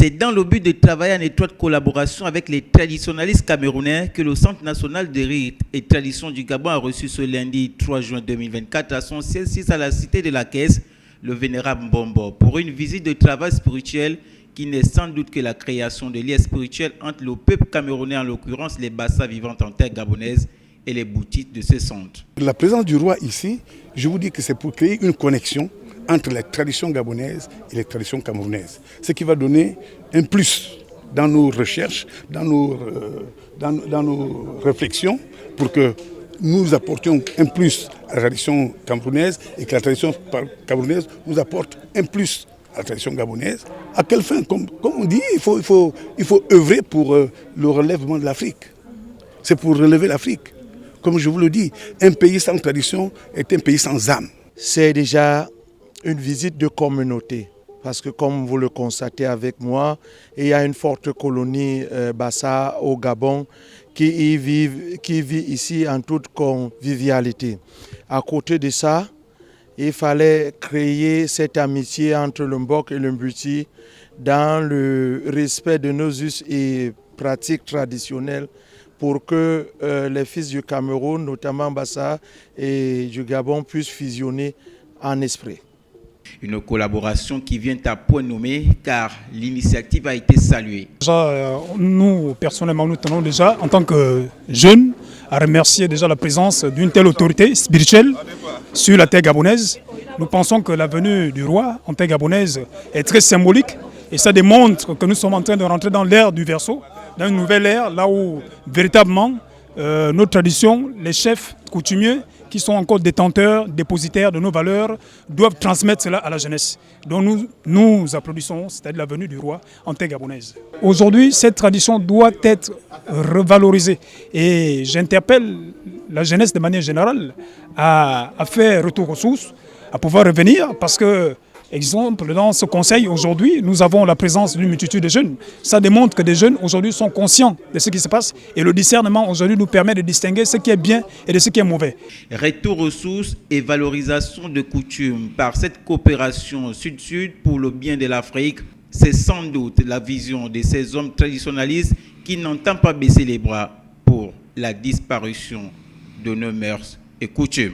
C'est dans le but de travailler en étroite collaboration avec les traditionalistes camerounais que le Centre national de rites et traditions du Gabon a reçu ce lundi 3 juin 2024 à son siège 6 à la cité de la Caisse, le vénérable Mbombo, pour une visite de travail spirituel qui n'est sans doute que la création de liens spirituels entre le peuple camerounais, en l'occurrence les Bassa vivant en terre gabonaise, et les boutiques de ce centre. La présence du roi ici, je vous dis que c'est pour créer une connexion entre les traditions gabonaises et les traditions camerounaises. Ce qui va donner un plus dans nos recherches, dans nos réflexions, pour que nous apportions un plus à la tradition camerounaise et que la tradition camerounaise nous apporte un plus à la tradition gabonaise. À quelle fin? Comme on dit, il faut œuvrer pour le relèvement de l'Afrique. C'est pour relever l'Afrique. Comme je vous le dis, un pays sans tradition est un pays sans âme. C'est déjà une visite de communauté. Parce que comme vous le constatez avec moi, il y a une forte colonie Bassa au Gabon qui vit ici en toute convivialité. À côté de ça, il fallait créer cette amitié entre le Mbok et le Mbuti dans le respect de nos us et pratiques traditionnelles pour que les fils du Cameroun, notamment Bassa et du Gabon, puissent fusionner en esprit. Une collaboration qui vient à point nommé car l'initiative a été saluée. Déjà, nous, personnellement, nous tenons déjà, en tant que jeunes, à remercier déjà la présence d'une telle autorité spirituelle sur la terre gabonaise. Nous pensons que la venue du roi en terre gabonaise est très symbolique et ça démontre que nous sommes en train de rentrer dans l'ère du Verseau, dans une nouvelle ère, là où véritablement nos traditions, les chefs coutumiers qui sont encore détenteurs, dépositaires de nos valeurs, doivent transmettre cela à la jeunesse. Donc nous applaudissons, c'est-à-dire la venue du roi en terre gabonaise. Aujourd'hui, cette tradition doit être revalorisée et j'interpelle la jeunesse de manière générale à faire retour aux sources, à pouvoir revenir parce que, exemple, dans ce conseil aujourd'hui, nous avons la présence d'une multitude de jeunes. Ça démontre que des jeunes aujourd'hui sont conscients de ce qui se passe et le discernement aujourd'hui nous permet de distinguer ce qui est bien et de ce qui est mauvais. Retour aux sources et valorisation de coutumes par cette coopération sud-sud pour le bien de l'Afrique, c'est sans doute la vision de ces hommes traditionnalistes qui n'entendent pas baisser les bras pour la disparition de nos mœurs et coutumes.